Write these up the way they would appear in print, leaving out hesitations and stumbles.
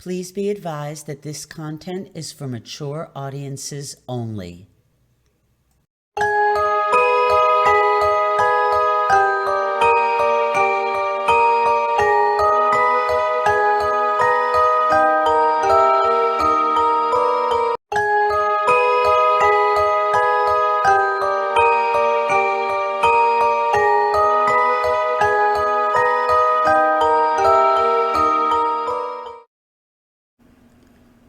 Please be advised that this content is for mature audiences only.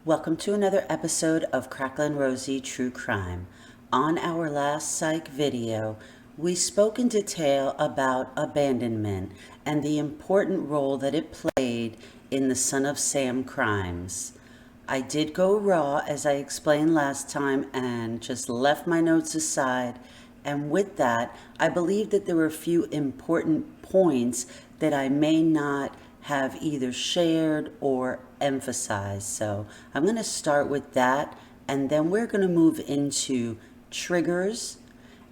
Welcome to another episode of Cracklin' Rosie True Crime. On our last Psych video, we spoke in detail about abandonment and the important role that it played in the Son of Sam crimes. I did go raw, as I explained last time, and just left my notes aside. And with that, I believe that there were a few important points that I may not have either shared or emphasized. So I'm going to start with that, and then we're going to move into triggers,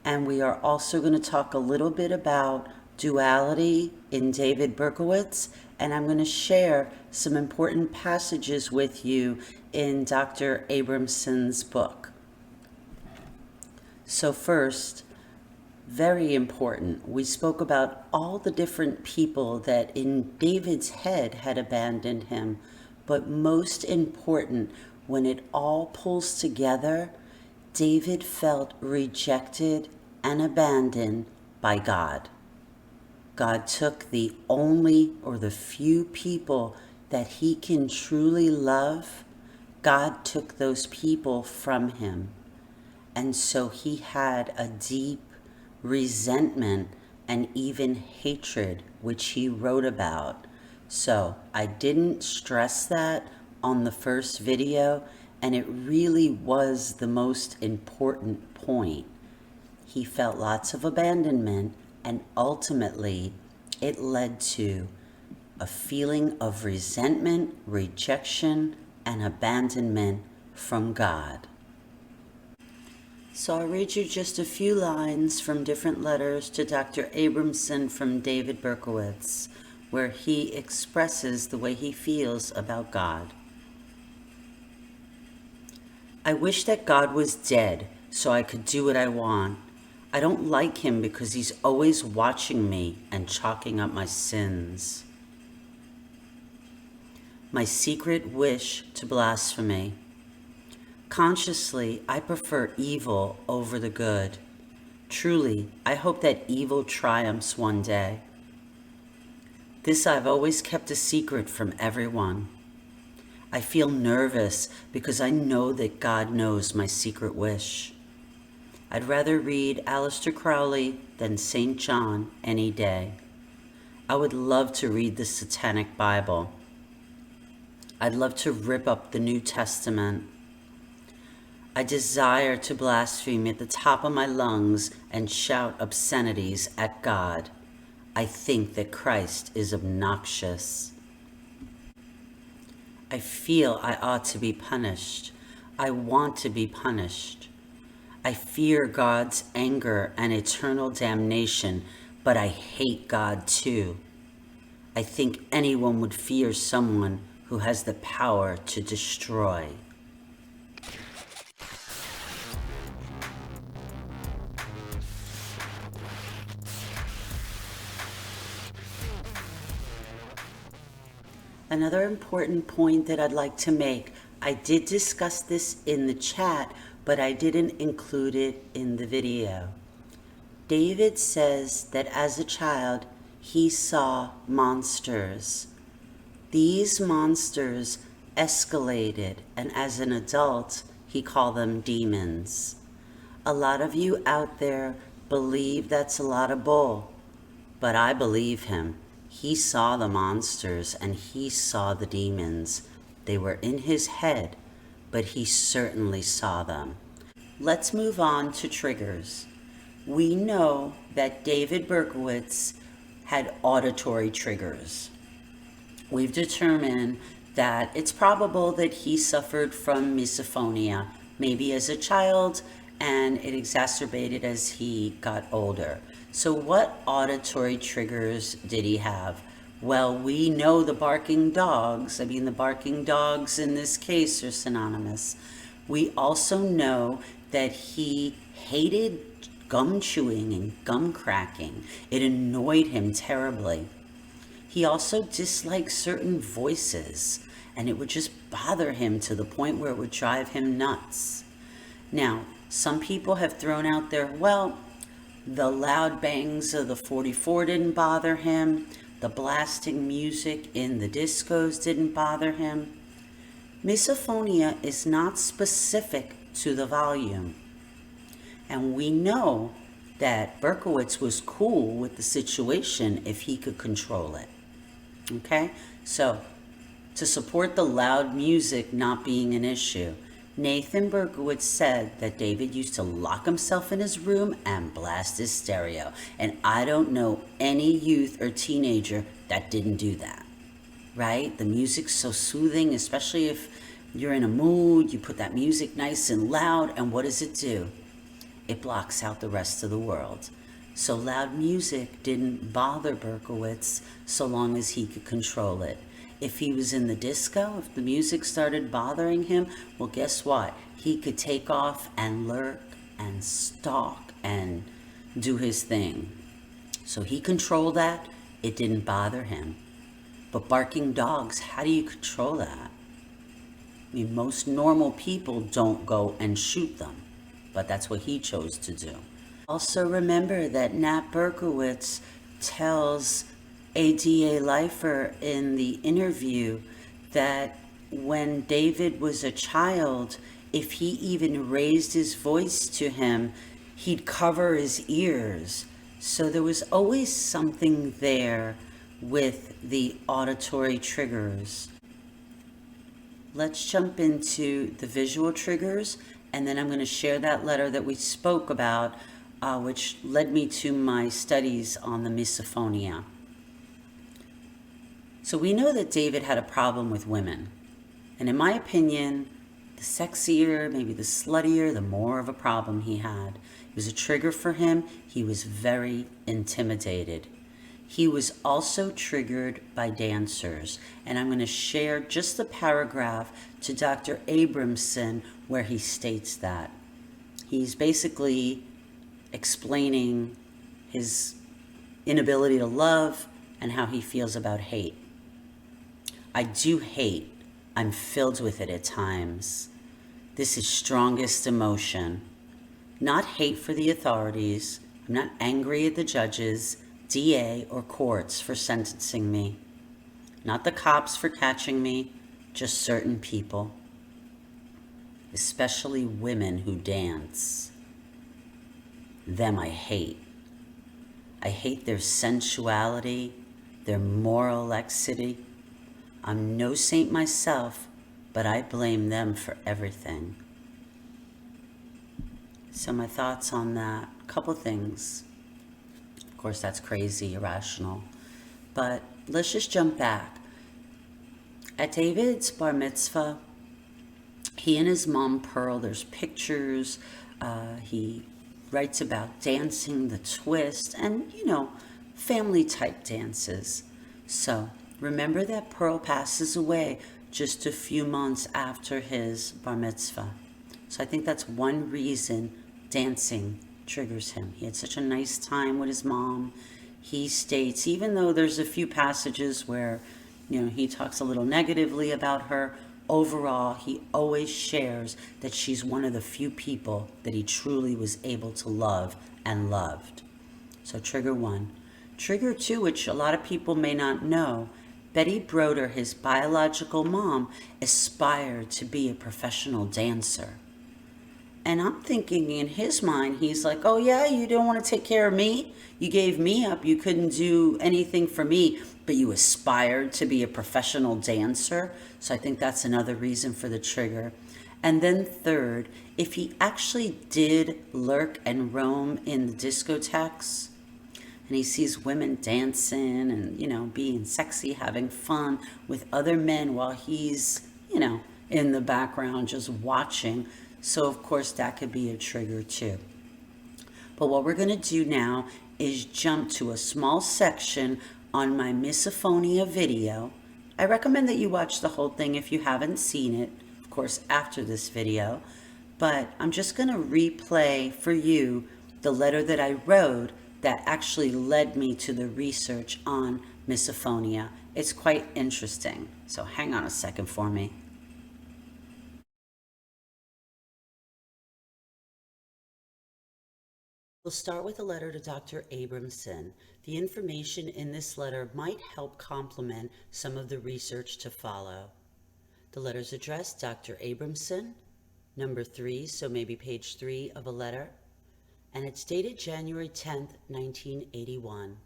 and we are also going to talk a little bit about duality in David Berkowitz, and I'm going to share some important passages with you in Dr. Abramson's book. So first, very important, we spoke about all the different people that in David's head had abandoned him, but most important, when it all pulls together, David felt rejected and abandoned by God. God took the only or the few people that he can truly love. God took those people from him. And so he had a deep resentment and even hatred, which he wrote about. So I didn't stress that on the first video, and it really was the most important point. He felt lots of abandonment, and ultimately it led to a feeling of resentment, rejection, and abandonment from God. So I'll read you just a few lines from different letters to Dr. Abramson from David Berkowitz, where he expresses the way he feels about God. I wish that God was dead so I could do what I want. I don't like him because he's always watching me and chalking up my sins. My secret wish to blasphemy. Consciously, I prefer evil over the good. Truly, I hope that evil triumphs one day. This I've always kept a secret from everyone. I feel nervous because I know that God knows my secret wish. I'd rather read Aleister Crowley than St. John any day. I would love to read the Satanic Bible. I'd love to rip up the New Testament. I desire to blaspheme at the top of my lungs and shout obscenities at God. I think that Christ is obnoxious. I feel I ought to be punished. I want to be punished. I fear God's anger and eternal damnation, but I hate God too. I think anyone would fear someone who has the power to destroy. Another important point that I'd like to make, I did discuss this in the chat, but I didn't include it in the video. David says that as a child, he saw monsters. These monsters escalated, and as an adult, he called them demons. A lot of you out there believe that's a lot of bull, but I believe him. He saw the monsters and he saw the demons. They were in his head, but he certainly saw them. Let's move on to triggers. We know that David Berkowitz had auditory triggers. We've determined that it's probable that he suffered from misophonia, maybe as a child, and it exacerbated as he got older. So what auditory triggers did he have? Well, we know the barking dogs. I mean, the barking dogs in this case are synonymous. We also know that he hated gum chewing and gum cracking. It annoyed him terribly. He also disliked certain voices, and it would just bother him to the point where it would drive him nuts. Now, some people have thrown out there, well, the loud bangs of the 44 didn't bother him. The blasting music in the discos didn't bother him. Misophonia is not specific to the volume. And we know that Berkowitz was cool with the situation if he could control it. Okay? So, to support the loud music not being an issue, Nathan Berkowitz said that David used to lock himself in his room and blast his stereo. And I don't know any youth or teenager that didn't do that, right? The music's so soothing, especially if you're in a mood, you put that music nice and loud, and what does it do? It blocks out the rest of the world. So loud music didn't bother Berkowitz so long as he could control it. If he was in the disco, if the music started bothering him, well, guess what? He could take off and lurk and stalk and do his thing. So he controlled that. It didn't bother him. But barking dogs, how do you control that? I mean, most normal people don't go and shoot them, but that's what he chose to do. Also remember that Nat Berkowitz tells ADA Lifer in the interview that when David was a child, if he even raised his voice to him, he'd cover his ears. So there was always something there with the auditory triggers. Let's jump into the visual triggers, and then I'm going to share that letter that we spoke about, which led me to my studies on the misophonia. So we know that David had a problem with women. And in my opinion, the sexier, maybe the sluttier, the more of a problem he had. It was a trigger for him. He was very intimidated. He was also triggered by dancers. And I'm going to share just the paragraph to Dr. Abramson where he states that. He's basically explaining his inability to love and how he feels about hate. I do hate. I'm filled with it at times. This is strongest emotion. Not hate for the authorities. I'm not angry at the judges, DA, or courts for sentencing me. Not the cops for catching me, just certain people. Especially women who dance. Them I hate. I hate their sensuality, their moral laxity. I'm no saint myself, but I blame them for everything. So my thoughts on that, a couple things. Of course, that's crazy, irrational. But let's just jump back. At David's bar mitzvah, he and his mom, Pearl, there's pictures. He writes about dancing the twist and, family type dances. So remember that Pearl passes away just a few months after his bar mitzvah. So I think that's one reason dancing triggers him. He had such a nice time with his mom. He states, even though there's a few passages where, he talks a little negatively about her, overall, he always shares that she's one of the few people that he truly was able to love and loved. So trigger one. Trigger two, which a lot of people may not know, Betty Broder, his biological mom, aspired to be a professional dancer. And I'm thinking in his mind, he's like, oh yeah, you don't want to take care of me? You gave me up. You couldn't do anything for me, but you aspired to be a professional dancer. So I think that's another reason for the trigger. And then third, if he actually did lurk and roam in the discotheques, and he sees women dancing and, being sexy, having fun with other men while he's, in the background just watching. So, of course, that could be a trigger too. But what we're going to do now is jump to a small section on my misophonia video. I recommend that you watch the whole thing if you haven't seen it, of course, after this video. But I'm just going to replay for you the letter that I wrote that actually led me to the research on misophonia. It's quite interesting. So hang on a second for me. We'll start with a letter to Dr. Abramson. The information in this letter might help complement some of the research to follow. The letter's addressed Dr. Abramson, number 3, so maybe page 3 of a letter, and it's dated January 10th, 1981.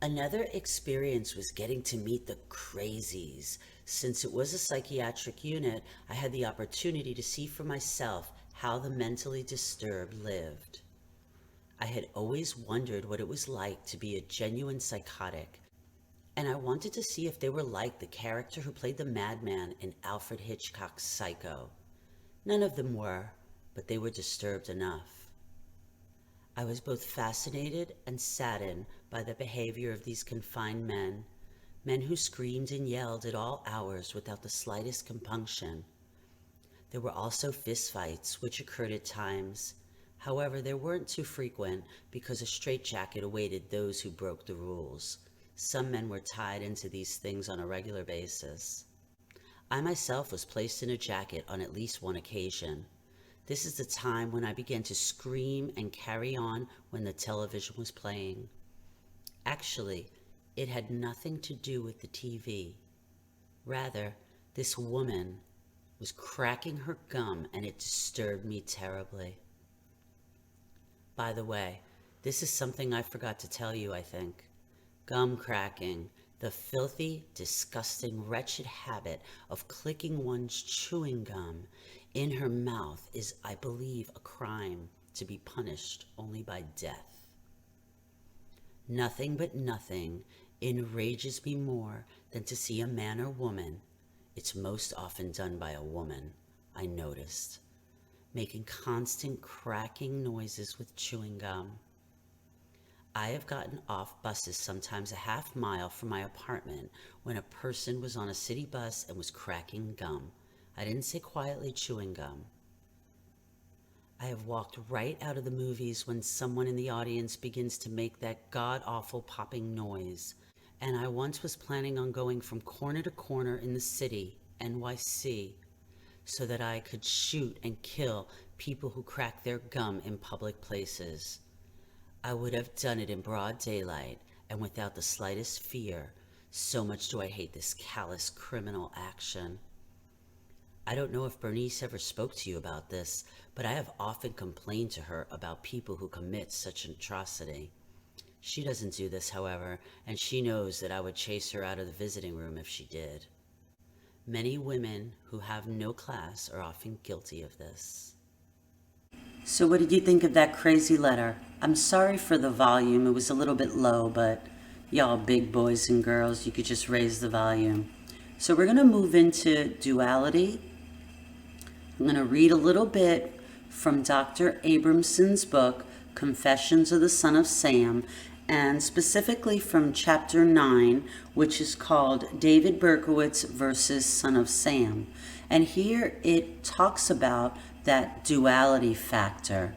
Another experience was getting to meet the crazies. Since it was a psychiatric unit, I had the opportunity to see for myself how the mentally disturbed lived. I had always wondered what it was like to be a genuine psychotic, and I wanted to see if they were like the character who played the madman in Alfred Hitchcock's Psycho. None of them were, but they were disturbed enough. I was both fascinated and saddened by the behavior of these confined men who screamed and yelled at all hours without the slightest compunction. There were also fistfights, which occurred at times. However, they weren't too frequent because a straitjacket awaited those who broke the rules. Some men were tied into these things on a regular basis. I myself was placed in a jacket on at least one occasion. This is the time when I began to scream and carry on when the television was playing. Actually, it had nothing to do with the TV. Rather, this woman was cracking her gum and it disturbed me terribly. By the way, this is something I forgot to tell you, I think. Gum cracking, the filthy, disgusting, wretched habit of clicking one's chewing gum in her mouth is, I believe, a crime to be punished only by death. Nothing but nothing enrages me more than to see a man or woman, it's most often done by a woman, I noticed, making constant cracking noises with chewing gum. I have gotten off buses sometimes a half mile from my apartment when a person was on a city bus and was cracking gum. I didn't say quietly chewing gum. I have walked right out of the movies when someone in the audience begins to make that god-awful popping noise. And I once was planning on going from corner to corner in the city, NYC, so that I could shoot and kill people who crack their gum in public places. I would have done it in broad daylight and without the slightest fear. So much do I hate this callous criminal action. I don't know if Bernice ever spoke to you about this, but I have often complained to her about people who commit such an atrocity. She doesn't do this, however, and she knows that I would chase her out of the visiting room if she did. Many women who have no class are often guilty of this. So what did you think of that crazy letter? I'm sorry for the volume. It was a little bit low, but y'all big boys and girls, you could just raise the volume. So we're going to move into duality. I'm going to read a little bit from Dr. Abramson's book, Confessions of the Son of Sam, and specifically from chapter 9, which is called David Berkowitz versus Son of Sam. And here it talks about that duality factor.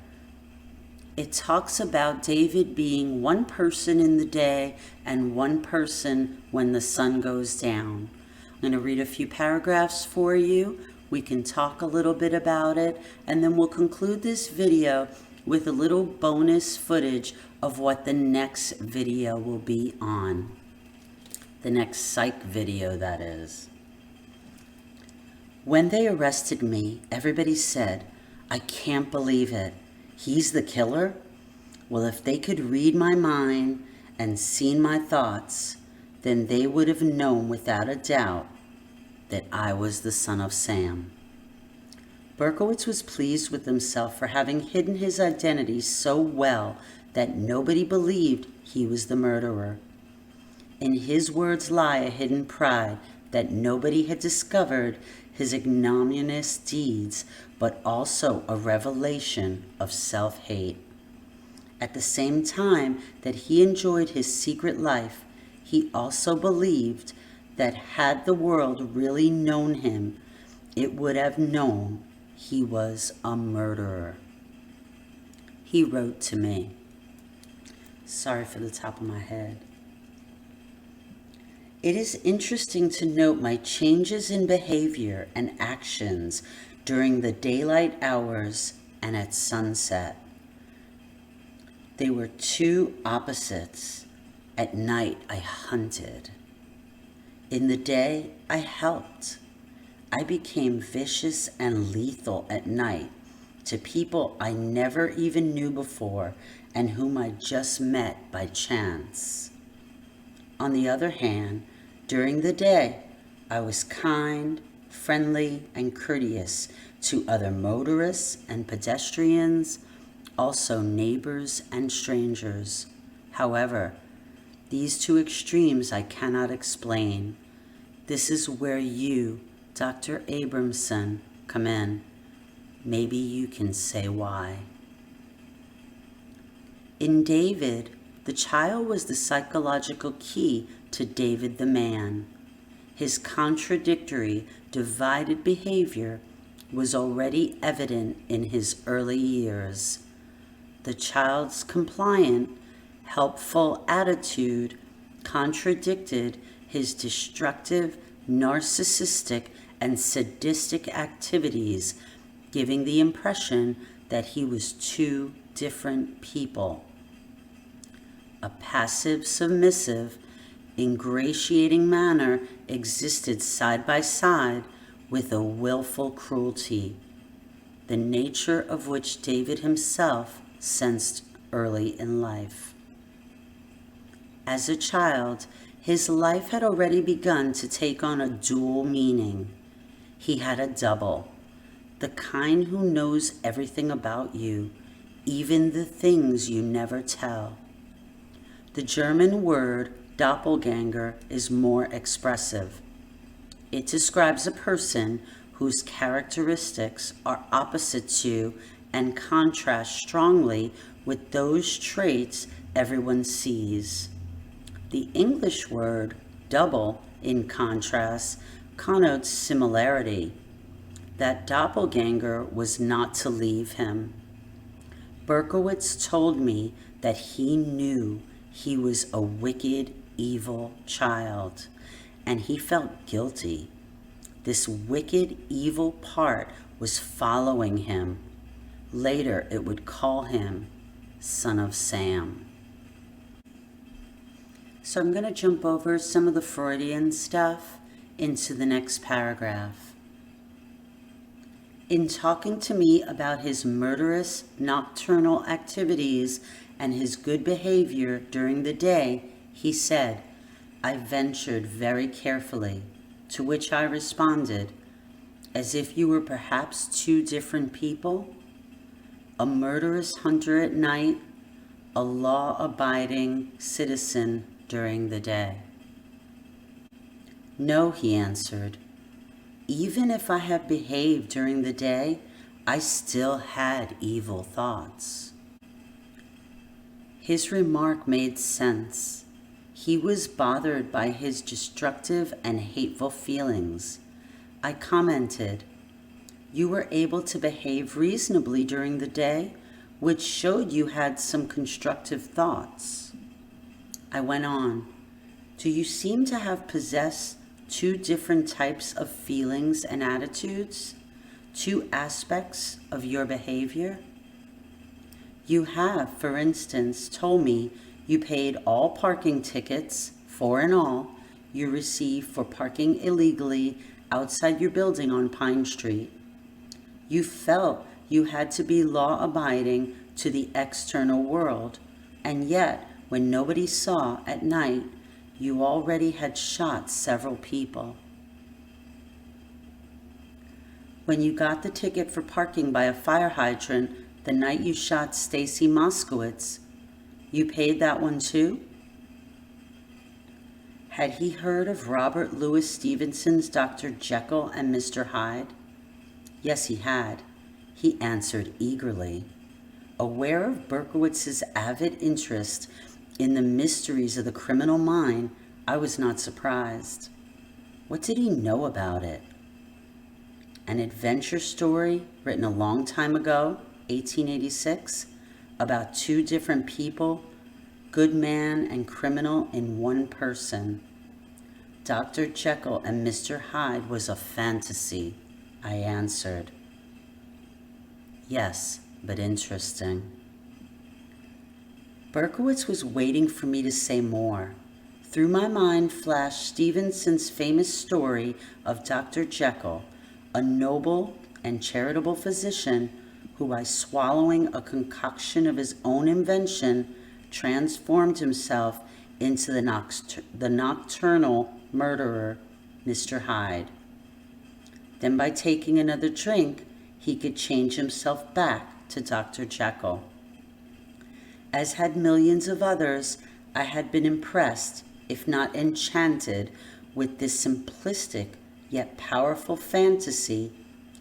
It talks about David being one person in the day and one person when the sun goes down. I'm going to read a few paragraphs for you. We can talk a little bit about it, and then we'll conclude this video with a little bonus footage of what the next video will be on. The next psych video, that is. When they arrested me, everybody said, "I can't believe it. He's the killer?" Well, if they could read my mind and seen my thoughts, then they would have known without a doubt that I was the son of Sam. Berkowitz was pleased with himself for having hidden his identity so well that nobody believed he was the murderer. In his words lie a hidden pride that nobody had discovered his ignominious deeds, but also a revelation of self-hate. At the same time that he enjoyed his secret life, he also believed that had the world really known him, it would have known he was a murderer. He wrote to me. Sorry for the top of my head. It is interesting to note my changes in behavior and actions during the daylight hours and at sunset. They were two opposites. At night, I hunted. In the day, I helped. I became vicious and lethal at night to people I never even knew before and whom I just met by chance. On the other hand, during the day, I was kind, friendly, and courteous to other motorists and pedestrians, also neighbors and strangers. However, these two extremes I cannot explain. This is where you, Dr. Abramson, come in. Maybe you can say why. In David, the child was the psychological key to David the man. His contradictory, divided behavior was already evident in his early years. The child's compliant, helpful attitude contradicted his destructive, narcissistic, and sadistic activities, giving the impression that he was two different people. A passive, submissive, ingratiating manner existed side by side with a willful cruelty, the nature of which David himself sensed early in life. As a child, his life had already begun to take on a dual meaning. He had a double, the kind who knows everything about you, even the things you never tell. The German word doppelganger is more expressive. It describes a person whose characteristics are opposite to and contrast strongly with those traits everyone sees. The English word double, in contrast, connotes similarity. That doppelganger was not to leave him. Berkowitz told me that he knew he was a wicked, evil child, and he felt guilty. This wicked, evil part was following him. Later, it would call him Son of Sam. So I'm going to jump over some of the Freudian stuff into the next paragraph. In talking to me about his murderous nocturnal activities and his good behavior during the day, he said, I ventured very carefully, to which I responded, as if you were perhaps two different people, a murderous hunter at night, a law-abiding citizen during the day. No, he answered. Even if I have behaved during the day, I still had evil thoughts. His remark made sense. He was bothered by his destructive and hateful feelings. I commented, you were able to behave reasonably during the day, which showed you had some constructive thoughts. I went on, do you seem to have possessed two different types of feelings and attitudes, two aspects of your behavior? You have, for instance, told me you paid all parking tickets, four in all, you received for parking illegally outside your building on Pine Street. You felt you had to be law-abiding to the external world, and yet, when nobody saw at night, you already had shot several people. When you got the ticket for parking by a fire hydrant the night you shot Stacy Moskowitz, you paid that one too? Had he heard of Robert Louis Stevenson's Dr. Jekyll and Mr. Hyde? Yes, he had. He answered eagerly. Aware of Berkowitz's avid interest in the mysteries of the criminal mind, I was not surprised. What did he know about it? An adventure story written a long time ago, 1886, about two different people, good man and criminal in one person. Dr. Jekyll and Mr. Hyde was a fantasy, I answered. Yes, but interesting. Berkowitz was waiting for me to say more. Through my mind flashed Stevenson's famous story of Dr. Jekyll, a noble and charitable physician who, by swallowing a concoction of his own invention, transformed himself into the nocturnal murderer, Mr. Hyde. Then by taking another drink, he could change himself back to Dr. Jekyll. As had millions of others, I had been impressed, if not enchanted, with this simplistic yet powerful fantasy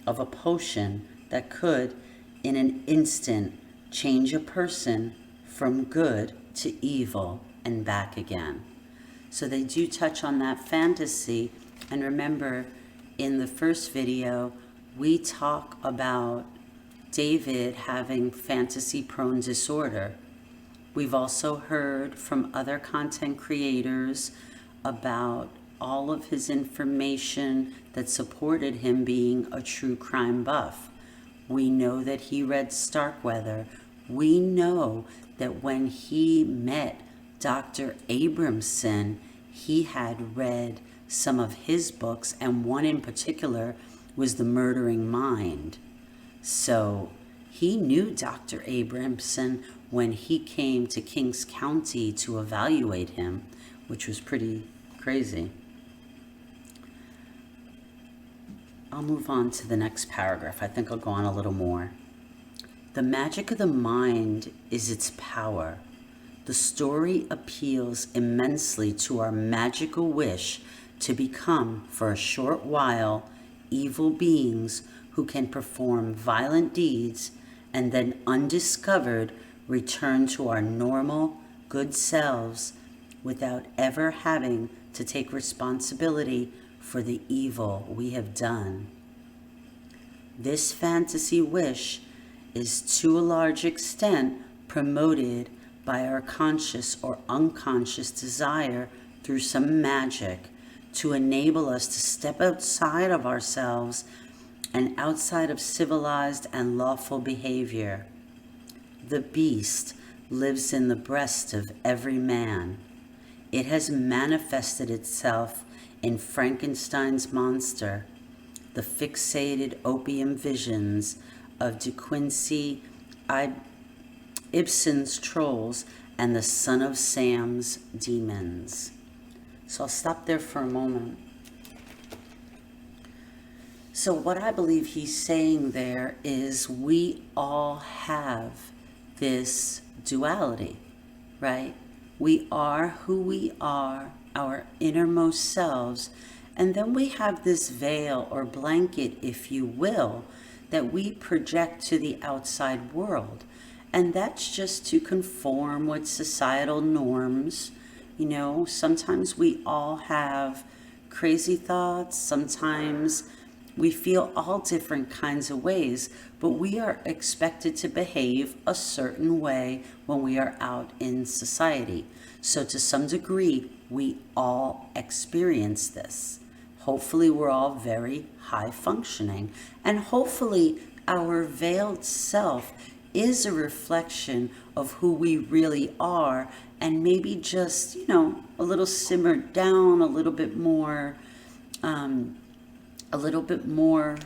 of a potion that could, in an instant, change a person from good to evil and back again. So they do touch on that fantasy. And remember, in the first video, we talk about David having fantasy-prone disorder. We've also heard from other content creators about all of his information that supported him being a true crime buff. We know that he read Starkweather. We know that when he met Dr. Abramson, he had read some of his books, and one in particular was The Murdering Mind. So he knew Dr. Abramson when he came to Kings County to evaluate him, which was pretty crazy. I'll move on to the next paragraph. I think I'll go on a little more. The magic of the mind is its power. The story appeals immensely to our magical wish to become, for a short while, evil beings who can perform violent deeds and then, undiscovered, return to our normal, good selves without ever having to take responsibility for the evil we have done. This fantasy wish is to a large extent promoted by our conscious or unconscious desire through some magic to enable us to step outside of ourselves and outside of civilized and lawful behavior. The beast lives in the breast of every man. It has manifested itself in Frankenstein's monster, the fixated opium visions of De Quincey Ibsen's trolls, and the Son of Sam's demons. So I'll stop there for a moment. So what I believe he's saying there is we all have this duality, right? We are who we are, our innermost selves, and then we have this veil or blanket, if you will, that we project to the outside world. And that's just to conform with societal norms. You know, sometimes we all have crazy thoughts. Sometimes we feel all different kinds of ways, but we are expected to behave a certain way when we are out in society. So to some degree, we all experience this. Hopefully we're all very high functioning, and hopefully our veiled self is a reflection of who we really are, and maybe just, you know, a little simmered down, a little bit more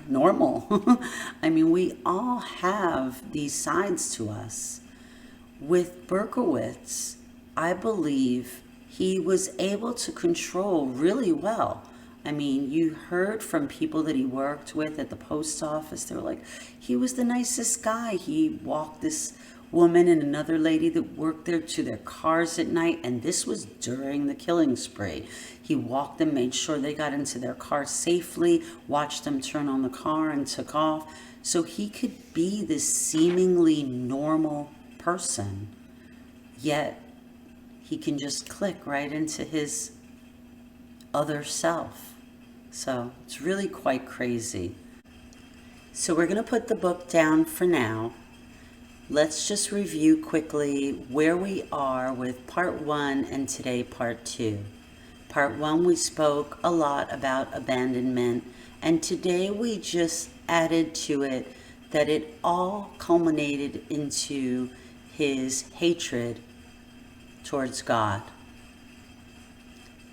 normal. I mean, we all have these sides to us. With Berkowitz, I believe he was able to control really well. I mean, you heard from people that he worked with at the post office. They were like, he was the nicest guy. He walked this woman and another lady that worked there to their cars at night, and this was during the killing spree. He walked them, made sure they got into their car safely, watched them turn on the car and took off. So he could be this seemingly normal person, yet he can just click right into his other self. So it's really quite crazy. So we're going to put the book down for now. Let's just review quickly where we are with part 1 and today part 2. Part 1 we spoke a lot about abandonment, and today we just added to it that it all culminated into his hatred towards God.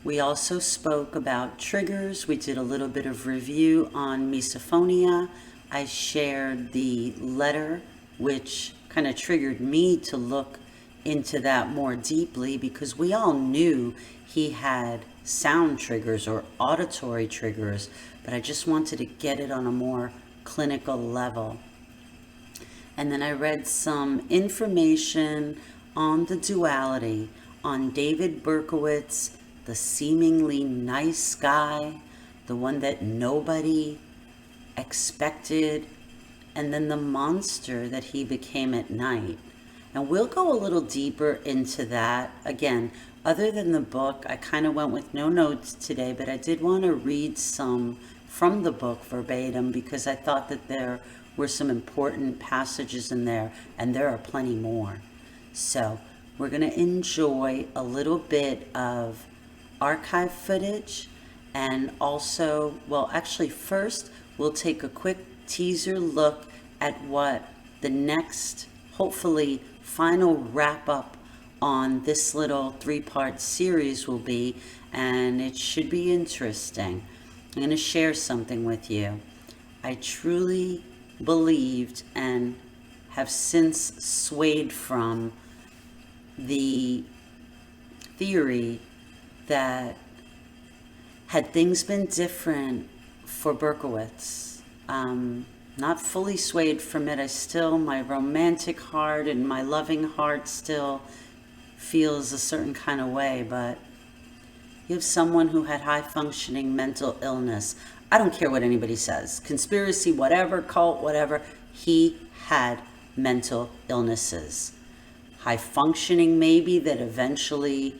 We also spoke about triggers. We did a little bit of review on misophonia. I shared the letter, which kind of triggered me to look into that more deeply, because we all knew he had sound triggers or auditory triggers, but I just wanted to get it on a more clinical level. And then I read some information on the duality, on David Berkowitz, the seemingly nice guy, the one that nobody expected, and then the monster that he became at night. And we'll go a little deeper into that. Again, other than the book, I kind of went with no notes today, but I did want to read some from the book verbatim because I thought that there were some important passages in there, and there are plenty more. So we're going to enjoy a little bit of archive footage, and also, well, actually first we'll take a quick teaser look at what the next, hopefully final wrap up on this little 3-part series will be, and it should be interesting. I'm going to share something with you. I truly believed and have since swayed from the theory that had things been different for Berkowitz, not fully swayed from it. My romantic heart and my loving heart still feels a certain kind of way, but you have someone who had high functioning mental illness. I don't care what anybody says, conspiracy, whatever, cult, whatever, he had mental illnesses. High functioning maybe, that eventually,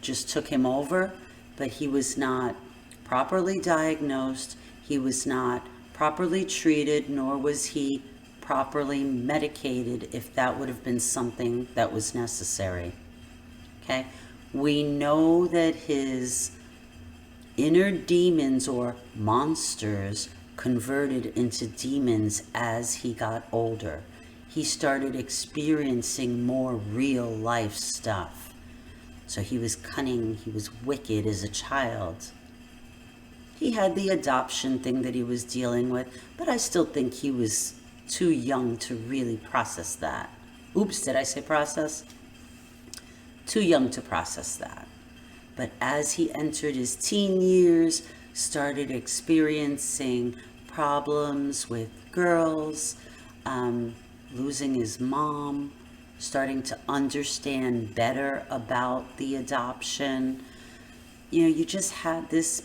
just took him over, but he was not properly diagnosed, he was not properly treated, nor was he properly medicated, if that would have been something that was necessary. Okay? We know that his inner demons or monsters converted into demons as he got older. He started experiencing more real life stuff. So he was cunning, he was wicked as a child. He had the adoption thing that he was dealing with, but I still think he was too young to really process that. Oops, did I say process? Too young to process that. But as he entered his teen years, started experiencing problems with girls, losing his mom, starting to understand better about the adoption. You just had this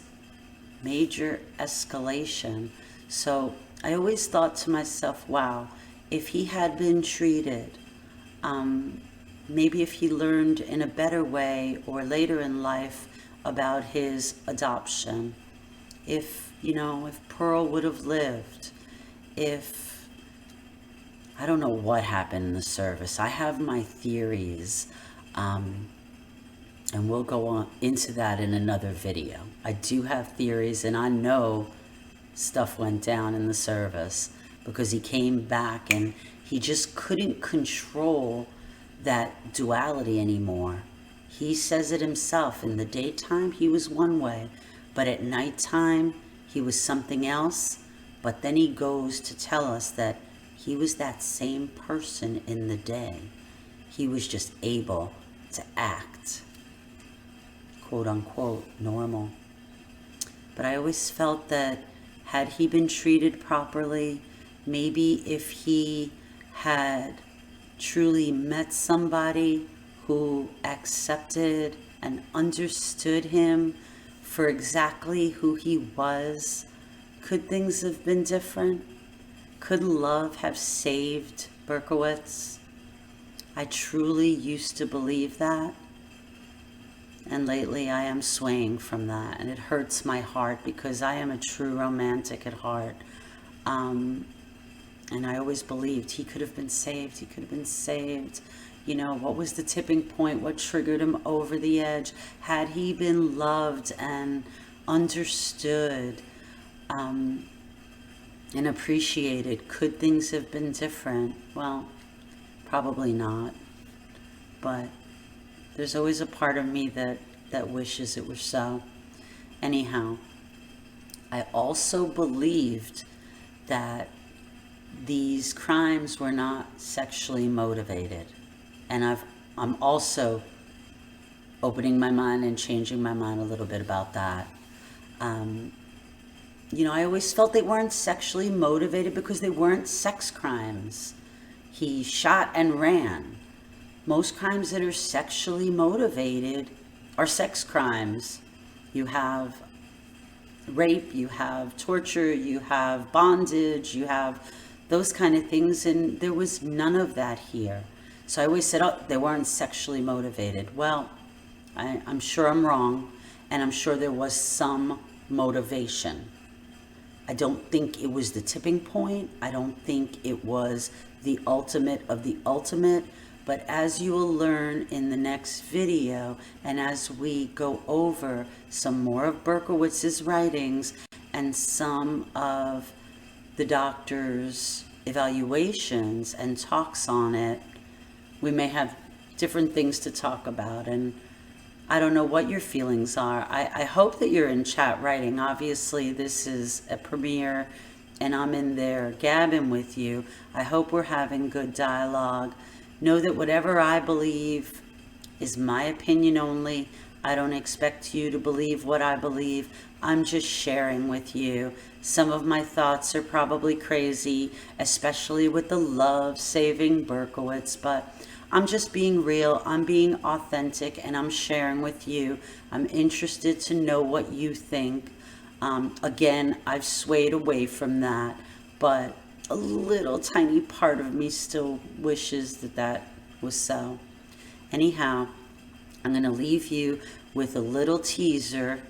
major escalation. So I always thought to myself, wow, if he had been treated, maybe if he learned in a better way or later in life about his adoption, if Pearl would have lived, I don't know what happened in the service. I have my theories, and we'll go on into that in another video. I do have theories, and I know stuff went down in the service because he came back and he just couldn't control that duality anymore. He says it himself. In the daytime, he was one way, but at nighttime, he was something else. But then he goes to tell us that he was that same person in the day. He was just able to act, quote unquote, normal. But I always felt that had he been treated properly, maybe if he had truly met somebody who accepted and understood him for exactly who he was, could things have been different? Could love have saved Berkowitz? I truly used to believe that. And lately I am swaying from that. And it hurts my heart because I am a true romantic at heart. And I always believed he could have been saved. He could have been saved. You know, what was the tipping point? What triggered him over the edge? Had he been loved and understood and appreciated, could things have been different? Well, probably not. But there's always a part of me that wishes it were so. Anyhow, I also believed that these crimes were not sexually motivated. And I'm also opening my mind and changing my mind a little bit about that. You know, I always felt they weren't sexually motivated because they weren't sex crimes. He shot and ran. Most crimes that are sexually motivated are sex crimes. You have rape, you have torture, you have bondage, you have those kind of things, and there was none of that here. So I always said, oh, they weren't sexually motivated. Well, I'm sure I'm wrong, and I'm sure there was some motivation. I don't think it was the tipping point. I don't think it was the ultimate of the ultimate. But as you will learn in the next video, and as we go over some more of Berkowitz's writings and some of the doctor's evaluations and talks on it, we may have different things to talk about. And I don't know what your feelings are. I hope that you're in chat writing. Obviously, this is a premiere, and I'm in there gabbing with you. I hope we're having good dialogue. Know that whatever I believe is my opinion only. I don't expect you to believe what I believe. I'm just sharing with you. Some of my thoughts are probably crazy, especially with the love saving Berkowitz, but I'm just being real, I'm being authentic, and I'm sharing with you. I'm interested to know what you think. Again, I've swayed away from that, but a little tiny part of me still wishes that that was so. Anyhow, I'm going to leave you with a little teaser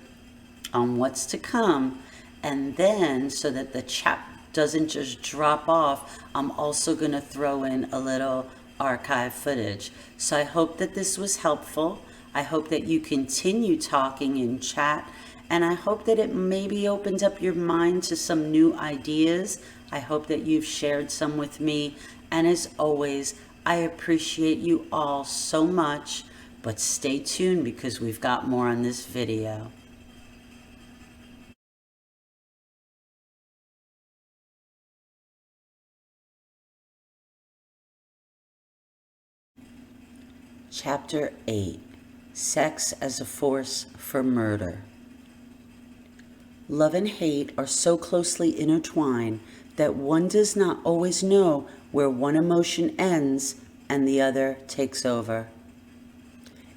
on what's to come, and then so that the chat doesn't just drop off, I'm also going to throw in a little archive footage. So I hope that this was helpful. I hope that you continue talking in chat, and I hope that it maybe opened up your mind to some new ideas. I hope that you've shared some with me, and as always, I appreciate you all so much, but stay tuned because we've got more on this video. Chapter 8, Sex as a Force for Murder. Love and hate are so closely intertwined that one does not always know where one emotion ends and the other takes over.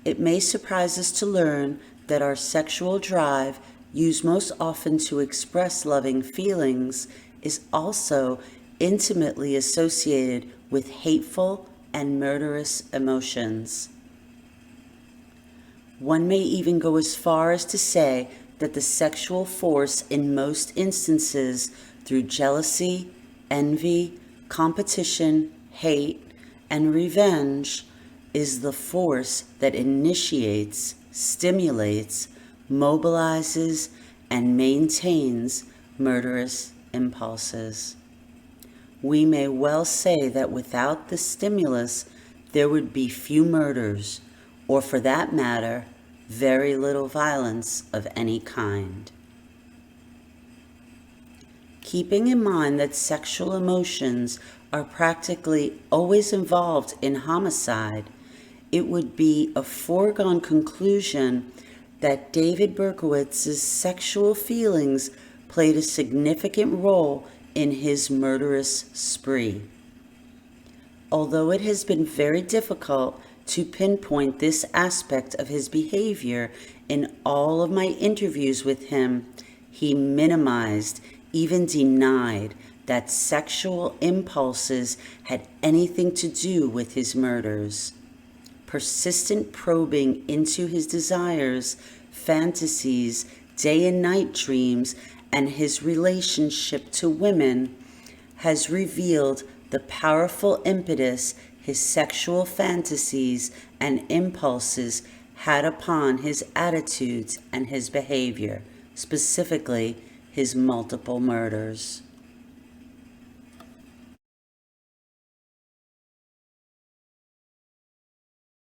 It may surprise us to learn that our sexual drive, used most often to express loving feelings, is also intimately associated with hateful and murderous emotions. One may even go as far as to say that the sexual force in most instances, through jealousy, envy, competition, hate, and revenge, is the force that initiates, stimulates, mobilizes, and maintains murderous impulses. We may well say that without the stimulus, there would be few murders, or for that matter, very little violence of any kind. Keeping in mind that sexual emotions are practically always involved in homicide, it would be a foregone conclusion that David Berkowitz's sexual feelings played a significant role in his murderous spree. Although it has been very difficult to pinpoint this aspect of his behavior in all of my interviews with him, he minimized, even denied, that sexual impulses had anything to do with his murders. Persistent probing into his desires, fantasies, day and night dreams, and his relationship to women has revealed the powerful impetus his sexual fantasies and impulses had upon his attitudes and his behavior, specifically his multiple murders.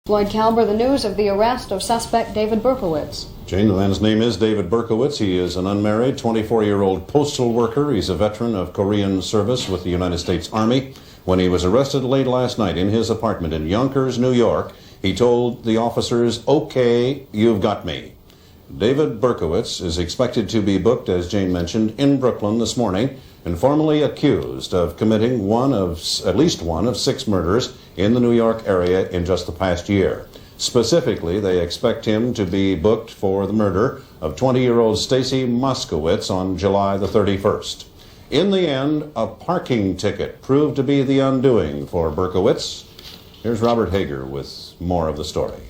Floyd Kalber, the news of the arrest of suspect David Berkowitz. Jane, the man's name is David Berkowitz. He is an unmarried 24-year-old postal worker. He's a veteran of Korean service with the United States Army. When he was arrested late last night in his apartment in Yonkers, New York, he told the officers, "Okay, you've got me." David Berkowitz is expected to be booked, as Jane mentioned, in Brooklyn this morning and formally accused of committing at least one of 6 murders in the New York area in just the past year. Specifically, they expect him to be booked for the murder of 20-year-old Stacy Moskowitz on July the 31st. In the end, a parking ticket proved to be the undoing for Berkowitz. Here's Robert Hager with more of the story.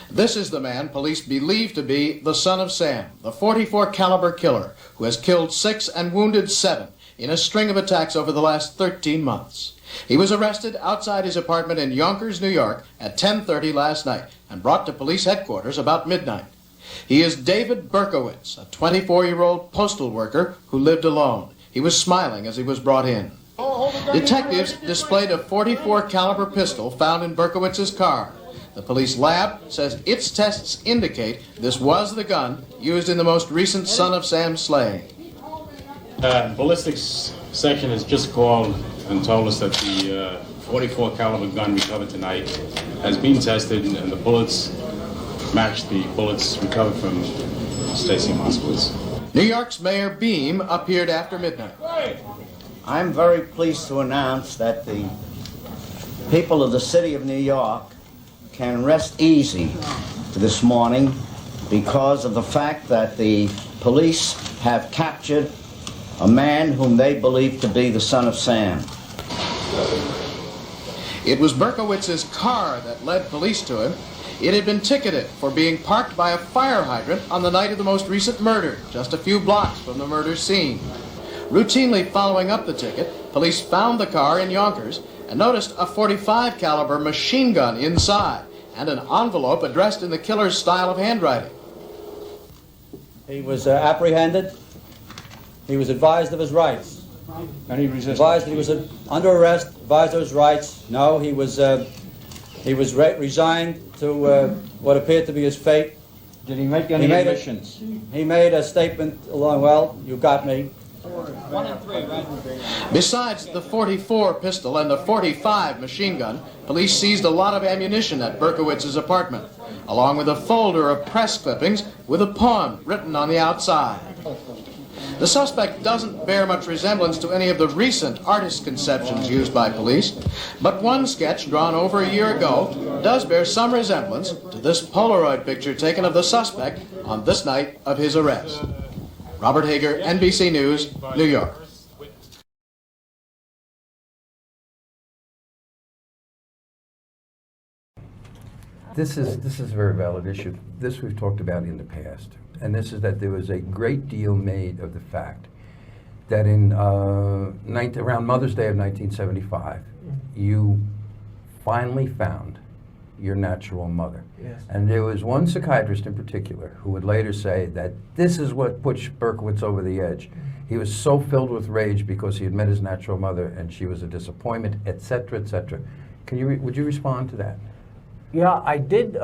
This is the man police believe to be the son of Sam, the .44 caliber killer who has killed 6 and wounded 7 in a string of attacks over the last 13 months. He was arrested outside his apartment in Yonkers, New York at 10:30 last night and brought to police headquarters about midnight. He is David Berkowitz, a 24-year-old postal worker who lived alone. He was smiling as he was brought in. Detectives displayed a .44 caliber pistol found in Berkowitz's car. The police lab says its tests indicate this was the gun used in the most recent Son of Sam slaying. Ballistics section has just called and told us that the .44 caliber gun recovered tonight has been tested and the bullets match the bullets recovered from Stacy Moskowitz. New York's Mayor Beam appeared after midnight. I'm very pleased to announce that the people of the city of New York can rest easy this morning because of the fact that the police have captured a man whom they believe to be the son of Sam. It was Berkowitz's car that led police to him. It had been ticketed for being parked by a fire hydrant on the night of the most recent murder, just a few blocks from the murder scene. Routinely following up the ticket, police found the car in Yonkers and noticed a .45 caliber machine gun inside and an envelope addressed in the killer's style of handwriting. He was apprehended. He was advised of his rights. And he resisted. Advised that he was under arrest, advised of his rights. No, he was resigned to what appeared to be his fate. Did he make any admissions? He made a statement along, "Well, you got me." Besides the .44 pistol and the .45 machine gun, police seized a lot of ammunition at Berkowitz's apartment, along with a folder of press clippings with a poem written on the outside. The suspect doesn't bear much resemblance to any of the recent artist conceptions used by police, but one sketch drawn over a year ago does bear some resemblance to this Polaroid picture taken of the suspect on this night of his arrest. Robert Hager, NBC News, New York. This is a very valid issue. This we've talked about in the past, and this is that there was a great deal made of the fact that in around Mother's Day of 1975, you finally found your natural mother. Yes. And there was one psychiatrist in particular who would later say that this is what put Berkowitz over the edge. He was so filled with rage because he had met his natural mother and she was a disappointment, etc., etc. Would you respond to that? Yeah, I did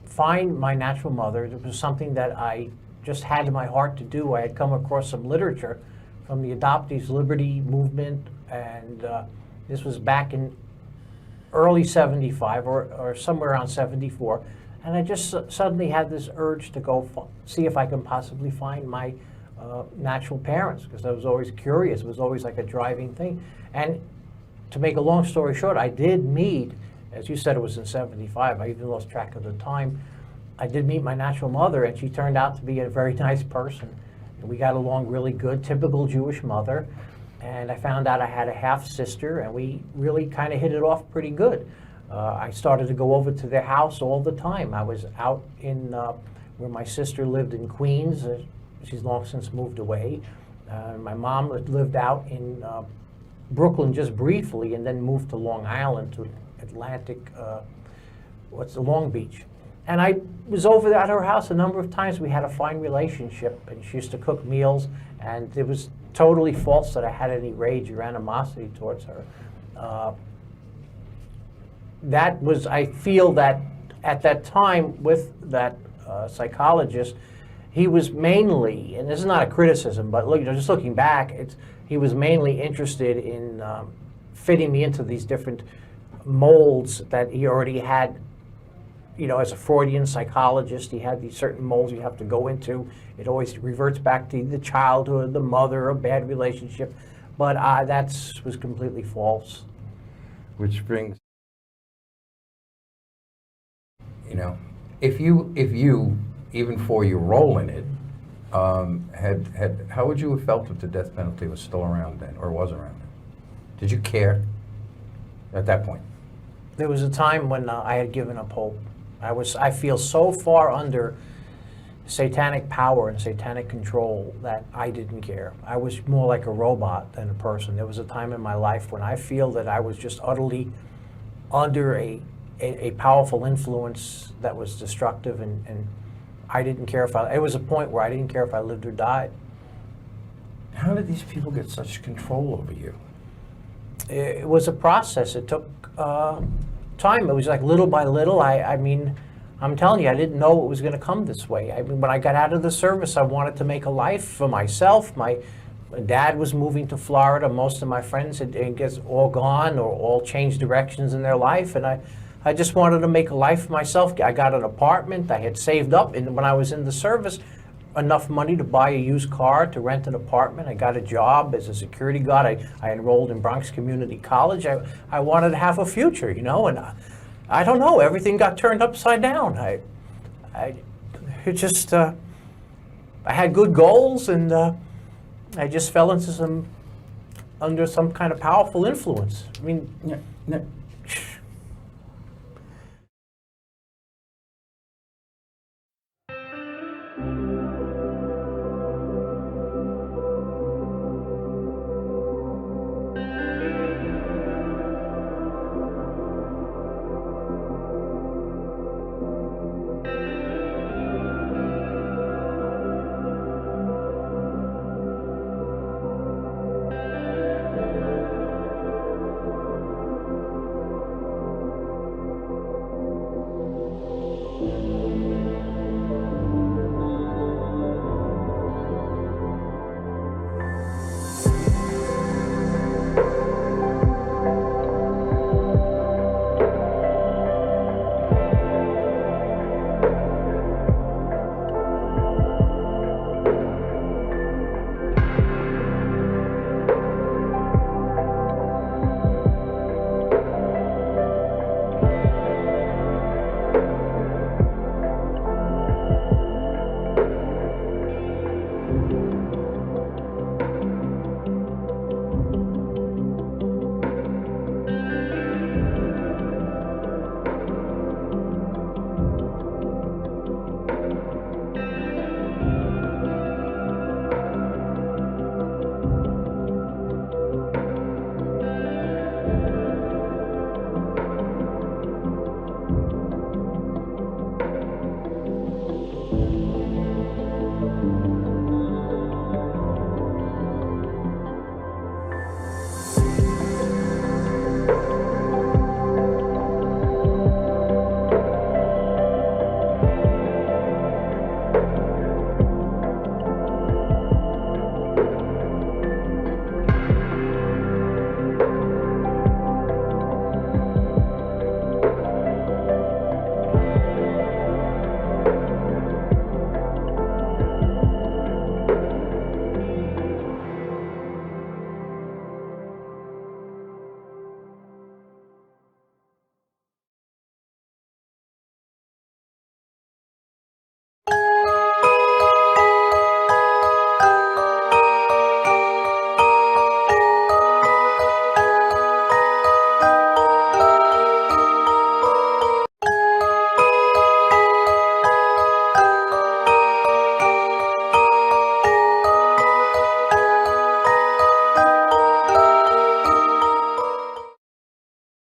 find my natural mother. It was something that I just had in my heart to do. I had come across some literature from the Adoptees Liberty movement, and this was back in early 75 or somewhere around 74. And I just suddenly had this urge to go see if I can possibly find my natural parents, because I was always curious. It was always like a driving thing. And to make a long story short, I did meet, as you said, it was in '75. I even lost track of the time. I did meet my natural mother, and she turned out to be a very nice person. And we got along really good, typical Jewish mother. And I found out I had a half sister, and we really kind of hit it off pretty good. I started to go over to their house all the time. I was out in where my sister lived in Queens. She's long since moved away. My mom lived out in Brooklyn just briefly, and then moved to Long Island, to Atlantic, Long Beach. And I was over at her house a number of times. We had a fine relationship, and she used to cook meals, and it was totally false that I had any rage or animosity towards her. That was, I feel that at that time with that psychologist, he was mainly, and this is not a criticism, but look, just looking back, he was mainly interested in fitting me into these different molds that he already had. As a Freudian psychologist, he had these certain molds you have to go into. It always reverts back to the childhood, the mother, a bad relationship, but that was completely false. Which brings, if you, even for your role in it, how would you have felt if the death penalty was still around then, or was around then? Did you care at that point? There was a time when I had given up hope. I feel so far under satanic power and satanic control that I didn't care. I was more like a robot than a person. There was a time in my life when I feel that I was just utterly under a powerful influence that was destructive, and I didn't care it was a point where I didn't care if I lived or died. How did these people get such control over you? It was a process. It took time. It was like little by little. I mean, I'm telling you, I didn't know it was going to come this way. I mean, when I got out of the service, I wanted to make a life for myself. My dad was moving to Florida. Most of my friends had all gone or all changed directions in their life, and I just wanted to make a life for myself. I got an apartment. I had saved up, and when I was in the service, enough money to buy a used car, to rent an apartment. I got a job as a security guard. I enrolled in Bronx Community College. I wanted to have a future, and I don't know, everything got turned upside down. I had good goals, and I just fell into under some kind of powerful influence. I mean, Yeah.